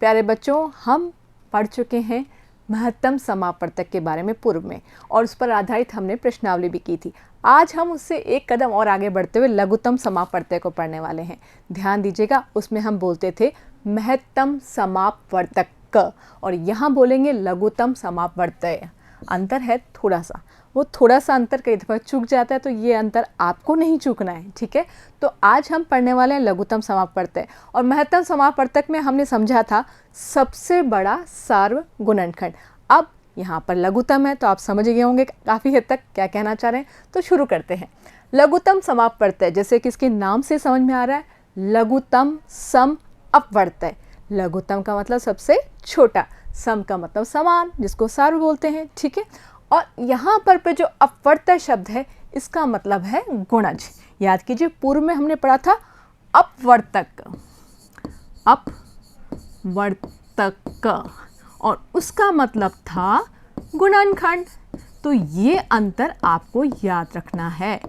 प्यारे बच्चों, हम पढ़ चुके हैं महत्तम समापवर्तक के बारे में पूर्व में, और उस पर आधारित हमने प्रश्नावली भी की थी। आज हम उससे एक कदम और आगे बढ़ते हुए लघुत्तम समापवर्तक को पढ़ने वाले हैं। ध्यान दीजिएगा, उसमें हम बोलते थे महत्तम समापवर्तक और यहाँ बोलेंगे लघुत्तम समापवर्तक। अंतर है थोड़ा सा, वो थोड़ा सा अंतर कई दफ़ा चूक जाता है, तो ये अंतर आपको नहीं चूकना है, ठीक है। तो आज हम पढ़ने वाले हैं लघुत्तम समापवर्तक, और महत्तम समापवर्तक में हमने समझा था सबसे बड़ा सार्व गुणनखंड। अब यहाँ पर लघुत्तम है तो आप समझ गए होंगे काफ़ी हद तक क्या कहना चाह रहे हैं। तो शुरू करते हैं। लघुत्तम समापवर्तक, जैसे कि इसके नाम से समझ में आ रहा है, लघुत्तम सम अपवर्तक। लघुत्तम का मतलब सबसे छोटा, सम का मतलब समान, जिसको सार्व बोलते हैं, ठीक है। और यहाँ पर जो अपवर्तक शब्द है, इसका मतलब है गुणज। याद कीजिए, पूर्व में हमने पढ़ा था अपवर्तक, और उसका मतलब था गुणनखंड। तो ये अंतर आपको याद रखना है।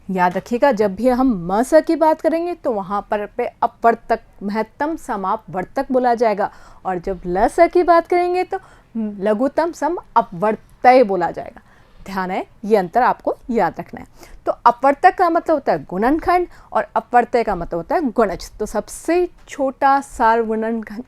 याद रखिएगा, जब भी हम म स की बात करेंगे तो वहाँ पर पे अपवर्तक महत्तम समापवर्तक बोला जाएगा, और जब ल स की बात करेंगे तो लघुत्तम सम अपवर्तक बोला जाएगा। ध्यान है, ये अंतर आपको याद रखना है। तो अपवर्तक का मतलब होता है गुणनखंड और अपवर्तक का मतलब होता है गुणज। तो सबसे छोटा सार्व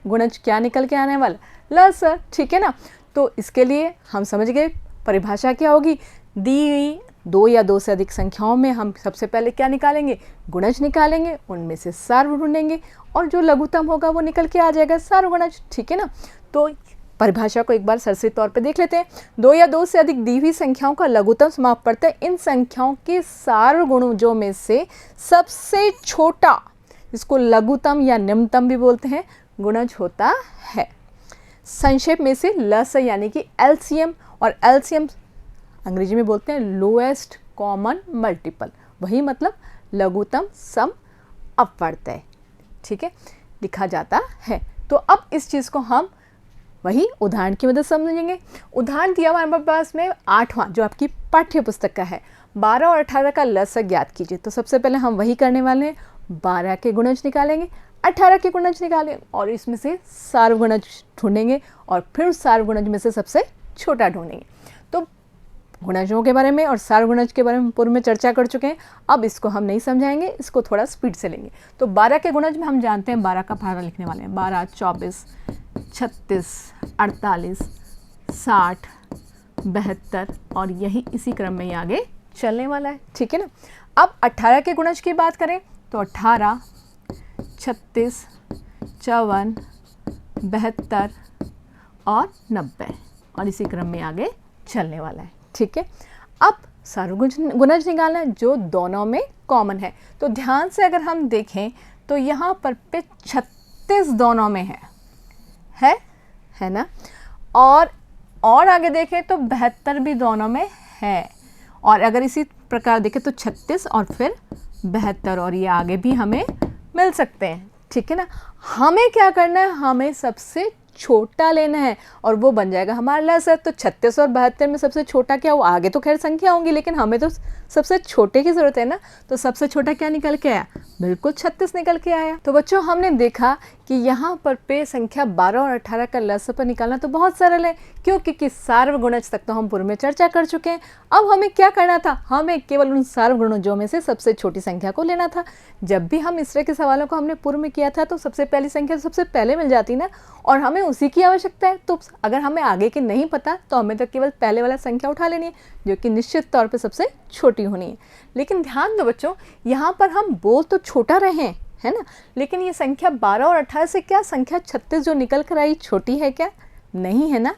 गुणज क्या निकल के आने वाला? ल स, ठीक है ना। तो इसके लिए हम समझ गए परिभाषा क्या होगी। दी गई दो या दो से अधिक संख्याओं में हम सबसे पहले क्या निकालेंगे? गुणज निकालेंगे, उनमें से सार्व ढूंढेंगे, और जो लघुत्तम होगा वो निकल के आ जाएगा सार्व गुणज, ठीक है ना। तो परिभाषा को एक बार सरसरी तौर पे देख लेते हैं। दो या दो से अधिक दी हुई संख्याओं का लघुत्तम समापवर्तक इन संख्याओं के सार्व गुणजों में से सबसे छोटा, इसको लघुत्तम या निम्नतम भी बोलते हैं, गुणज होता है। संक्षेप में से ल स यानी कि एलसीएम, और एलसीएम अंग्रेजी में बोलते हैं लोएस्ट कॉमन मल्टीपल, वही मतलब लघुत्तम सम अपवर्तक, ठीक है, लिखा जाता है। तो अब इस चीज़ को हम वही उदाहरण की मदद समझेंगे। उदाहरण दिया हुआ हमारे पास में 8वां, जो आपकी पाठ्य पुस्तक का है। 12 और 18 का लसक ज्ञात कीजिए। तो सबसे पहले हम वही करने वाले हैं, 12 के गुणज निकालेंगे, 18 के गुणज निकालेंगे, और इसमें से सार्व गुणज ढूंढेंगे, और फिर सार्व गुणज में से सबसे छोटा ढूंढेंगे। तो गुणजों के बारे में और सार्व गुणज के बारे में पूर्व में चर्चा कर चुके हैं। अब इसको हम नहीं समझाएंगे, इसको थोड़ा स्पीड से लेंगे। तो 12 के गुणज में हम जानते हैं, 12 का फार्मूला लिखने वाले हैं, 12, 24, 36, 48, 60, 72, और यही इसी क्रम में ही आगे चलने वाला है, ठीक है ना। अब 18 के गुणज की बात करें तो 18, 36, 54, 72 और 90, और इसी क्रम में आगे चलने वाला है, ठीक है। अब सार्व गुणज निकालना है जो दोनों में कॉमन है। तो ध्यान से अगर हम देखें तो यहाँ पर पे 36 दोनों में है ना, और आगे देखें तो 72 भी दोनों में है, और अगर इसी प्रकार देखें तो 36 और फिर 72, और ये आगे भी हमें मिल सकते हैं, ठीक है ना। हमें क्या करना है? हमें सबसे छोटा लेना है, और वो बन जाएगा हमारा लसक। तो 36 और 72 में सबसे छोटा क्या? वो आगे तो खैर संख्या होंगी, लेकिन हमें तो सबसे छोटे की ज़रूरत है ना। तो सबसे छोटा क्या निकल के आया? बिल्कुल 36 निकल के आया। तो बच्चों, हमने देखा कि यहाँ पर पे संख्या 12 और 18 का लसक पर निकालना तो बहुत सरल है, क्योंकि सार्व गुणज तक तो हम पूर्व में चर्चा कर चुके हैं। अब हमें क्या करना था? हमें केवल उन सार्व गुणजों में से सबसे छोटी संख्या को लेना था। जब भी हम इस तरह के सवालों को हमने पूर्व में किया था तो सबसे पहली संख्या सबसे पहले मिल जाती ना, और हमें उसी की आवश्यकता है। तो अगर हमें आगे की नहीं पता तो हमें तो केवल पहले वाला संख्या उठा लेनी है, जो कि निश्चित तौर पे सबसे छोटी होनी है। लेकिन ध्यान दो बच्चों, यहाँ पर हम बोल तो छोटा रहे हैं, है ना, लेकिन ये संख्या 12 और 18 से क्या संख्या 36 जो निकल कर आई छोटी है क्या? नहीं है ना।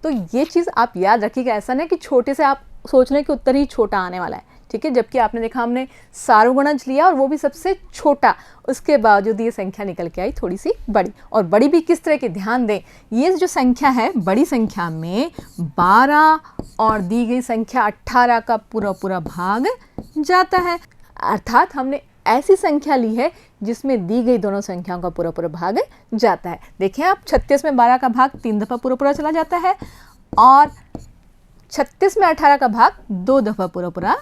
तो ये चीज़ आप याद रखिएगा। ऐसा नहीं कि छोटे से आप सोच लें कि उत्तर ही छोटा आने वाला है, ठीक है। जबकि आपने देखा हमने सार्व गुणज लिया और वो भी सबसे छोटा, उसके बावजूद ये संख्या निकल के आई थोड़ी सी बड़ी। और बड़ी भी किस तरह की? ध्यान दें, ये जो संख्या है, बड़ी संख्या में 12 और दी गई संख्या 18 का पूरा भाग जाता है। अर्थात हमने ऐसी संख्या ली है जिसमें दी गई दोनों संख्याओं का पूरा भाग जाता है। देखें आप, 36 में 12 का भाग 3 दफ़ा पूरा चला जाता है, और 36 में 18 का भाग 2 दफ़ा पूरा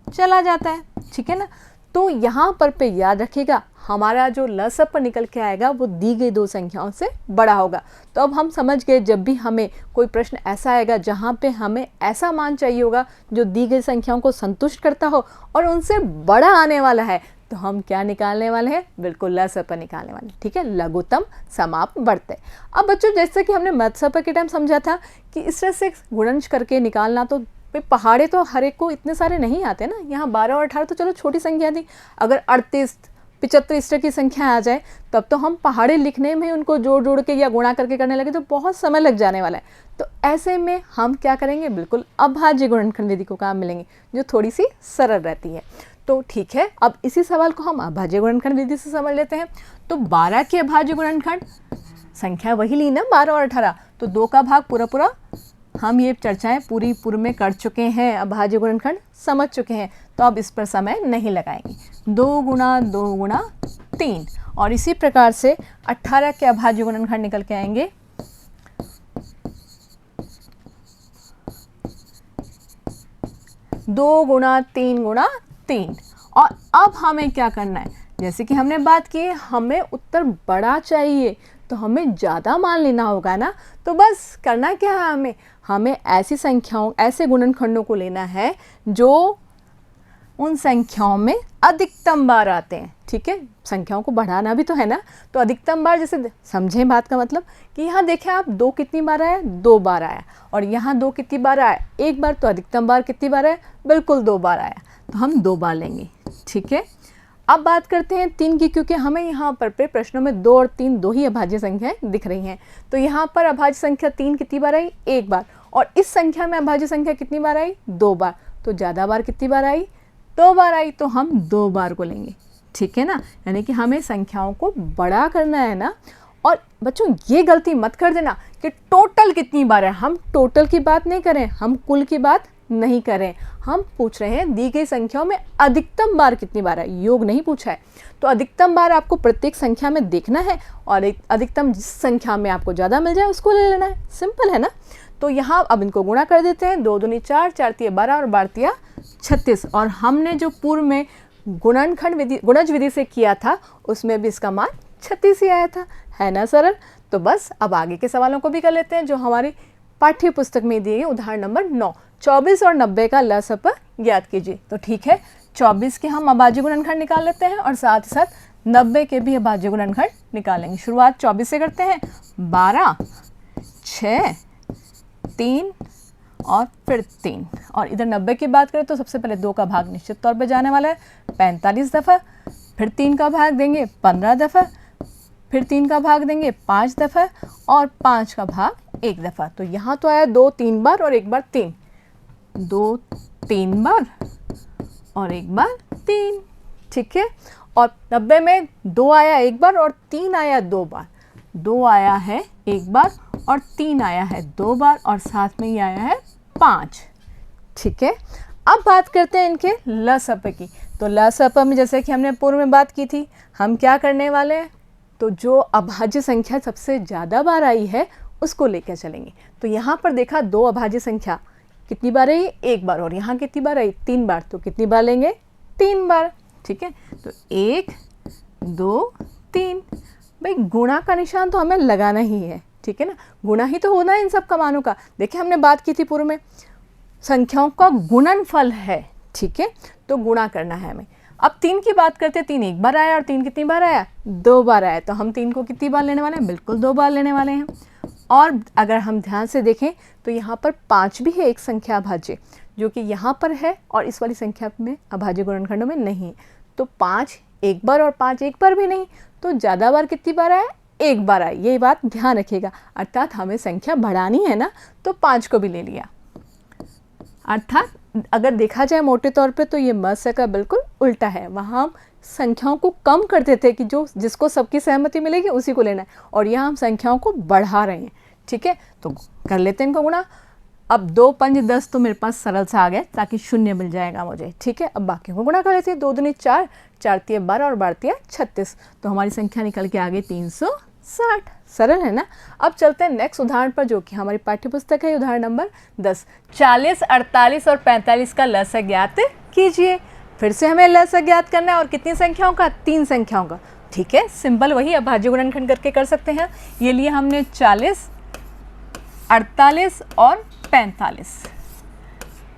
चला जाता है, ठीक है ना। तो यहाँ पर पे याद रखिएगा, हमारा जो लसप निकल के आएगा वो दी गई दो संख्याओं से बड़ा होगा। तो अब हम समझ गए, जब भी हमें कोई प्रश्न ऐसा आएगा जहाँ पे हमें ऐसा मान चाहिए होगा जो दी गई संख्याओं को संतुष्ट करता हो और उनसे बड़ा आने वाला है, तो हम क्या निकालने वाले हैं? बिल्कुल लसप निकालने वाले हैं। ठीक है, लघुत्तम समाप्त बढ़ते। अब बच्चों जैसे कि हमने मत्सप के टाइम समझा था कि इस तरह से गुणनज करके निकालना, तो पहाड़े तो हर एक को इतने सारे नहीं आते ना। यहाँ 12 और 18 तो चलो छोटी संख्या थी, अगर 38, 75 इस तरह की संख्या आ जाए तब तो हम पहाड़े लिखने में उनको जोड़ जोड़ के या गुणा करके करने लगे तो बहुत समय लग जाने वाला है। तो ऐसे में हम क्या करेंगे? बिल्कुल अभाज्य गुणनखंड विधि को काम मिलेंगे जो थोड़ी सी सरल रहती है। तो ठीक है, अब इसी सवाल को हम अभाज्य गुणनखंड विधि से समझ लेते हैं। तो 12 के अभाज्य गुणनखंड, संख्या वही ली ना 12 और 18, तो 2 का भाग पूरा पूरा हम ये चर्चाएं पूरी पूर्व में कर चुके हैं, अभाज्य गुणनखंड समझ चुके हैं, तो अब इस पर समय नहीं लगाएंगे। 2 गुणा 2 गुणा 3, और इसी प्रकार से 18 के अभाज्य गुणनखंड निकल के आएंगे 2 गुणा 3 गुणा 3। और अब हमें क्या करना है? जैसे कि हमने बात की हमें उत्तर बड़ा चाहिए तो हमें ज़्यादा मान लेना होगा ना। तो बस करना क्या है? हमें ऐसी संख्याओं, ऐसे गुणनखंडों को लेना है जो उन संख्याओं में अधिकतम बार आते हैं। ठीक है, संख्याओं को बढ़ाना भी तो है ना, तो अधिकतम बार, जैसे समझें बात का मतलब कि यहाँ देखें आप 2 कितनी बार आया? 2 बार आया। और यहाँ 2 कितनी बार आया? 1 बार। तो अधिकतम बार कितनी बार आया? बिल्कुल 2 बार आया, तो हम 2 बार लेंगे। ठीक है, अब बात करते हैं 3 की, क्योंकि हमें यहाँ पर प्रश्नों में 2 और 3 दो ही अभाज्य संख्याएं दिख रही हैं। तो यहाँ पर अभाज्य संख्या 3 कितनी बार आई? 1 बार। और इस संख्या में अभाज्य संख्या कितनी बार आई? 2 बार। तो ज़्यादा बार कितनी बार आई? 2 बार आई, तो हम 2 बार को लेंगे। ठीक है ना, यानी कि हमें संख्याओं को बड़ा करना है ना। और बच्चों ये गलती मत कर देना कि टोटल कितनी बार है। हम टोटल की बात नहीं करें, हम कुल की बात नहीं करें, हम पूछ रहे हैं दी गई संख्याओं में अधिकतम बार कितनी बार है, योग नहीं पूछा है। तो अधिकतम बार आपको प्रत्येक संख्या में देखना है और अधिकतम जिस संख्या में आपको ज़्यादा मिल जाए उसको ले लेना है। सिंपल है ना। तो यहाँ अब इनको गुणा कर देते हैं। 2 दूनी 4, 4 तिया 12 और 12 तिया 36। और हमने जो पूर्व में गुणनखंड विधि, गुणज विधि से किया था उसमें भी इसका मान 36 ही आया था, है ना सरल। तो बस अब आगे के सवालों को भी कर लेते हैं जो हमारी पाठ्य पुस्तक में दिए गए। उदाहरण नंबर 9, 24 और 90 का लसप ज्ञात कीजिए। तो ठीक है, 24 के हम अभाज्य गुणनखंड निकाल लेते हैं और साथ ही साथ 90 के भी अभाज्य गुणनखंड निकालेंगे। शुरुआत 24 से करते हैं। 12, 6, 3 और फिर 3। और इधर 90 की बात करें तो सबसे पहले 2 का भाग निश्चित तौर पे जाने वाला है 45 दफ़ा, फिर 3 का भाग देंगे 15 दफ़ा, फिर 3 का भाग देंगे 5 दफ़ा और 5 का भाग 1 दफ़ा। तो यहाँ तो आया 2 3 बार और 1 बार 3, 2 3 बार और 1 बार 3। ठीक है, और 90 में 2 आया 1 बार और 3 आया 2 बार। 2 आया है 1 बार और 3 आया है 2 बार और साथ में ही आया है 5। ठीक है, अब बात करते हैं इनके लसप की। तो लसप में जैसे कि हमने पूर्व में बात की थी, हम क्या करने वाले हैं? तो जो अभाज्य संख्या सबसे ज़्यादा बार आई है उसको लेकर चलेंगे। तो यहाँ पर देखा 2 अभाज्य संख्या कितनी बार आई? 1 बार। और यहाँ कितनी बार आई? 3 बार। तो कितनी बार लेंगे? 3 बार। ठीक है, तो 1 2 3। भाई गुणा का निशान तो हमें लगाना ही है। ठीक है ना, गुणा ही तो होना है इन सब का मानों का। देखिए हमने बात की थी पूर्व में, संख्याओं का गुणनफल है। ठीक है, तो गुणा करना है हमें। अब 3 की बात करते हैं। 3 1 बार आया और 3 कितनी बार आया? 2 बार आया। तो हम 3 को कितनी बार लेने वाले हैं? बिल्कुल 2 बार लेने वाले हैं। और अगर हम ध्यान से देखें तो यहाँ पर 5 भी है, एक संख्या अभाज्य, जो कि यहाँ पर है और इस वाली संख्या में अभाज्य गुणनखंडों में नहीं है। तो 5 1 बार और 5 1 बार भी नहीं, तो ज़्यादा बार कितनी बार आया? 1 बार आई। ये बात ध्यान रखिएगा। अर्थात हमें संख्या बढ़ानी है ना, तो 5 को भी ले लिया। अर्थात अगर देखा जाए मोटे तौर पे तो ये मत्स्य का बिल्कुल उल्टा है। वहाँ हम संख्याओं को कम करते थे कि जो जिसको सबकी सहमति मिलेगी उसी को लेना है, और यहाँ हम संख्याओं को बढ़ा रहे हैं। ठीक है, तो कर लेते हैं इनको गुणा। अब 2 5 10 तो मेरे पास सरल सा आ गया, ताकि 0 मिल जाएगा मुझे। ठीक है, अब बाकी को गुणा कर लेते हैं। 2 दूनी 4, 4 तिया 12 और 12 तिया 36। तो हमारी संख्या निकल के आ गई 360। सरल है ना। अब चलते हैं नेक्स्ट उदाहरण पर, जो कि हमारी पाठ्यपुस्तक है। उदाहरण नंबर 10, 40 48 और 45 का लसक ज्ञात कीजिए। फिर से हमें लसक ज्ञात करना है, और कितनी संख्याओं का? 3 संख्याओं का। ठीक है, सिंपल वही अभाज्य गुणनखंड करके कर सकते हैं। ये लिए हमने 40, 48 और 45।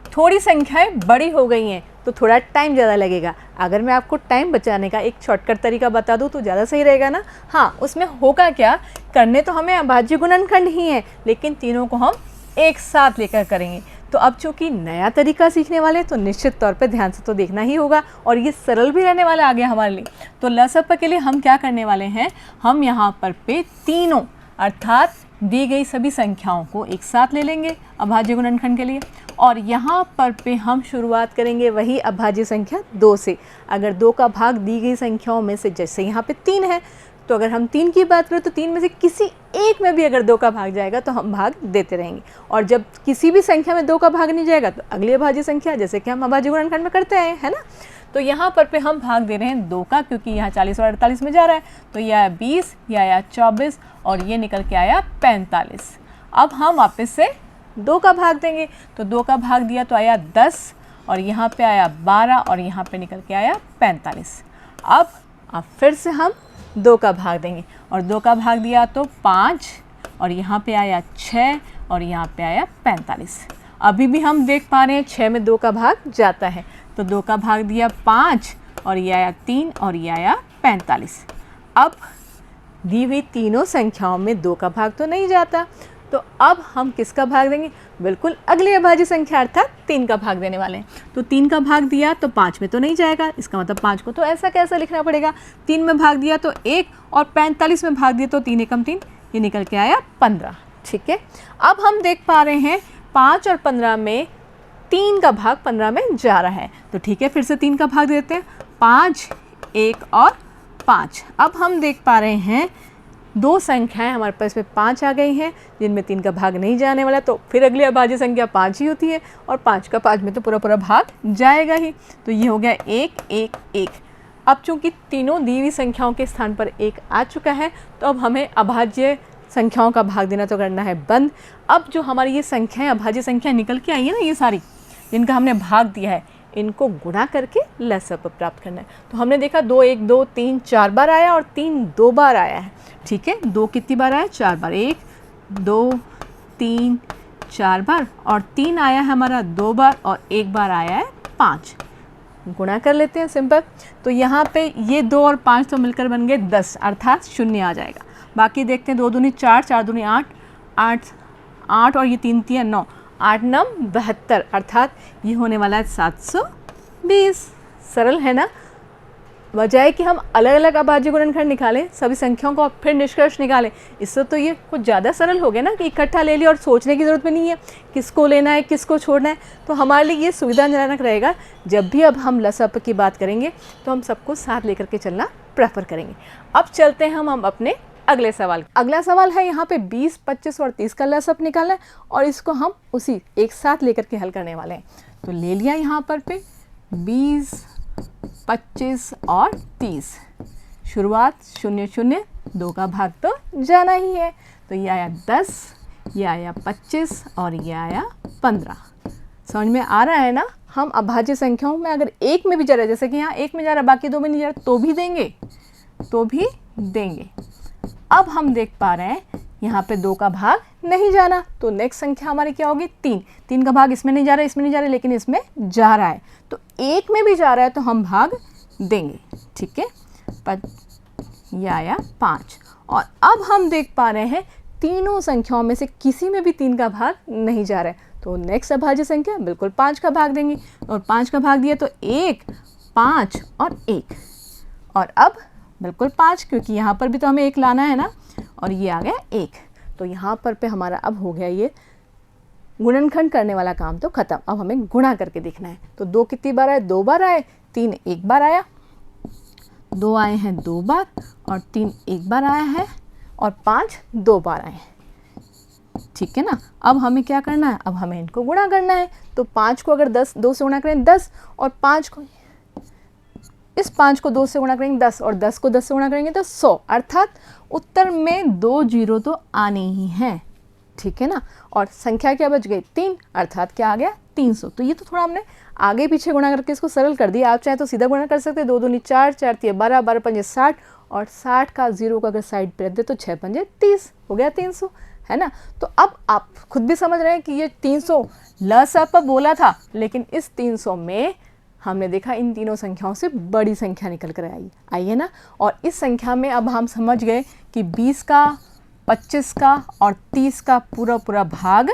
थोड़ी संख्याएं बड़ी हो गई हैं तो थोड़ा टाइम ज़्यादा लगेगा। अगर मैं आपको टाइम बचाने का एक शॉर्टकट तरीका बता दूं तो ज़्यादा सही रहेगा ना। हाँ, उसमें होगा क्या, करने तो हमें अभाज्य गुणनखंड ही हैं, लेकिन तीनों को हम एक साथ लेकर करेंगे। तो अब चूँकि नया तरीका सीखने वाले तो निश्चित तौर पे ध्यान से तो देखना ही होगा, और ये सरल भी रहने वाला आ गया हमारे लिए। तो लसप के लिए हम क्या करने वाले हैं, हम यहाँ पर पे तीनों अर्थात दी गई सभी संख्याओं को एक साथ ले लेंगे अभाज्य गुणनखंड के लिए, और यहाँ पर पे हम शुरुआत करेंगे वही अभाज्य संख्या 2 से। अगर 2 का भाग दी गई संख्याओं में से, जैसे यहाँ पे 3 है, तो अगर हम 3 की बात करें तो 3 में से किसी एक में भी अगर 2 का भाग जाएगा तो हम भाग देते रहेंगे, और जब किसी भी संख्या में 2 का भाग नहीं जाएगा तो अगली अभाज्य संख्या, जैसे कि हम अभाज्य गुणनखंड में करते हैं, है ना। तो यहाँ पर पे हम भाग दे रहे हैं 2 का, क्योंकि यहाँ 40 और 48 में जा रहा है, तो यह आया 20, यह आया 24 और ये निकल के आया 45। अब हम वापस से 2 का भाग देंगे, तो 2 का भाग दिया तो आया 10 और यहाँ पे आया 12 और यहाँ पे निकल के आया 45। अब फिर से हम 2 का भाग देंगे, और 2 का भाग दिया तो 5 और यहाँ पे आया 6 और यहाँ पे आया 45। अभी भी हम देख पा रहे हैं 6 में 2 का भाग जाता है, तो 2 का भाग दिया 5 और ये आया 3 और ये आया 45। अब दी हुई तीनों संख्याओं में 2 का भाग तो नहीं जाता, तो अब हम किसका भाग देंगे, बिल्कुल अगली अभाज्य संख्या अर्थात 3 का भाग देने वाले हैं। तो 3 का भाग दिया तो 5 में तो नहीं जाएगा, इसका मतलब 5 को तो ऐसा कैसा लिखना पड़ेगा, 3 में भाग दिया तो 1 और 45 में भाग दिया तो 3 एकम 3, ये निकल के आया 15। ठीक है, अब हम देख पा रहे हैं 5 और 15 में 3 का भाग 15 में जा रहा है, तो ठीक है फिर से 3 का भाग देते हैं, 5, 1 और 5। अब हम देख पा रहे हैं 2 संख्याएं हमारे पास में 5 आ गई हैं जिनमें 3 का भाग नहीं जाने वाला, तो फिर अगली अभाज्य संख्या 5 ही होती है, और 5 का 5 में तो पूरा पूरा भाग जाएगा ही। तो ये हो गया 1, 1, 1। अब चूंकि तीनों दी हुई संख्याओं के स्थान पर 1 आ चुका है, तो अब हमें अभाज्य संख्याओं का भाग देना तो करना है बंद। अब जो हमारी ये संख्याएँ अभाज्य संख्या निकल के आई है ना, ये सारी जिनका हमने भाग दिया है, इनको गुणा करके लसप प्राप्त करना है। तो हमने देखा 2, 1, 2, 3 4 बार आया और 3 2 बार आया है। ठीक है, 2 कितनी बार आया, 4 बार, 1, 2, 3, 4 बार, और 3 आया है हमारा 2 बार, और 1 बार आया है 5। गुणा कर लेते हैं सिंपल। तो यहाँ पे ये 2 और 5 तो मिलकर बन गए 10, अर्थात 0 आ जाएगा। बाकी देखते हैं, 2 दूनी 4, 4 दूनी 8, 8 और ये 3 3 9, 8 9 72, अर्थात ये होने वाला है 720। सरल है ना। बजाय कि हम अलग अलग अभाज्य गुणनखंड निकालें सभी संख्याओं को और फिर निष्कर्ष निकालें, इससे तो ये कुछ ज़्यादा सरल हो गया ना कि इकट्ठा ले लिया और सोचने की ज़रूरत भी नहीं है किसको लेना है किसको छोड़ना है। तो हमारे लिए ये सुविधाजनक रहेगा। जब भी अब हम लसप की बात करेंगे तो हम सबको साथ लेकर के चलना प्रेफर करेंगे। अब चलते हैं हम अपने अगले सवाल। अगला सवाल है यहाँ पे 20, 25 और 30 का लसप निकालना है, और इसको हम उसी एक साथ लेकर के हल करने वाले हैं। तो ले लिया यहाँ पर पे 20, 25 और 30। शुरुआत 0 0, 2 का भाग तो जाना ही है, तो ये आया 10, ये आया 25 और ये आया 15। समझ में आ रहा है ना। हम अभाज्य संख्याओं में अगर एक में भी जा रहा है, जैसे कि यहाँ एक में जा रहा है बाकी 2 में नहीं जा रहा, तो भी देंगे। अब हम देख पा रहे हैं यहाँ पे 2 का भाग नहीं जाना, तो नेक्स्ट संख्या हमारी क्या होगी, 3। 3 का भाग इसमें नहीं जा रहा है, इसमें नहीं जा रहा है, लेकिन इसमें जा रहा है, तो 1 में भी जा रहा है तो हम भाग देंगे। ठीक है, ये आया 5। और अब हम देख पा रहे हैं तीनों संख्याओं में से किसी में भी 3 का भाग नहीं जा रहा है, तो नेक्स्ट अभाज्य संख्या बिल्कुल 5 का भाग देंगे, और 5 का भाग दिया तो 1, 5 और 1, और अब बिल्कुल 5, क्योंकि यहाँ पर भी तो हमें 1 लाना है ना, और ये आ गया 1। तो यहाँ पर पे हमारा अब हो गया ये गुणनखंड करने वाला काम तो खत्म। अब हमें गुणा करके देखना है। तो 2 कितनी बार आए, 2 बार आए, 3 1 बार आया, 2 आए हैं 2 बार, और 3 1 बार आया है, और 5 2 बार आए हैं। ठीक है ना। अब हमें क्या करना है, अब हमें इनको गुणा करना है। तो 5 को अगर 2 से गुणा करें 10, और 5 को इस 5 को 2 से गुणा करेंगे 10, और 10 को 10 से गुणा करेंगे तो 100, अर्थात उत्तर में 2 जीरो तो आने ही हैं। ठीक है ना। और संख्या क्या बच गई, 3, अर्थात क्या आ गया 300। तो ये तो थोड़ा हमने आगे पीछे गुणा करके इसको सरल कर दिया। आप चाहे तो सीधा गुणा कर सकते हैं, 2 दूनी 4, 4 3 12, 12 5 60, और 60 का 0 का अगर साइड पे रख दे तो 6 पंजे 30 हो गया 300, है ना। तो अब आप खुद भी समझ रहे हैं कि ये 300 लसा पर बोला था, लेकिन इस 300 में हमने देखा इन तीनों संख्याओं से बड़ी संख्या निकल कर आई है ना। और इस संख्या में अब हम समझ गए कि 20 का, 25 का और 30 का पूरा पूरा भाग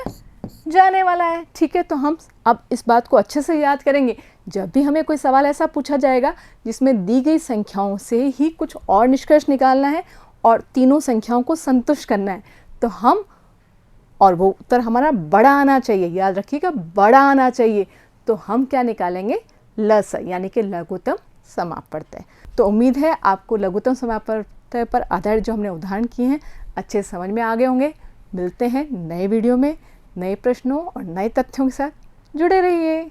जाने वाला है। ठीक है, तो हम अब इस बात को अच्छे से याद करेंगे। जब भी हमें कोई सवाल ऐसा पूछा जाएगा जिसमें दी गई संख्याओं से ही कुछ और निष्कर्ष निकालना है और तीनों संख्याओं को संतुष्ट करना है, तो हम, और वो उत्तर हमारा बड़ा आना चाहिए, याद रखिएगा बड़ा आना चाहिए, तो हम क्या निकालेंगे, लस यानी कि लघुत्तम समापवर्तय। तो उम्मीद है आपको लघुत्तम समापवर्तय पर आधारित जो हमने उदाहरण किए हैं अच्छे समझ में आ गए होंगे। मिलते हैं नए वीडियो में नए प्रश्नों और नए तथ्यों के साथ। जुड़े रहिए।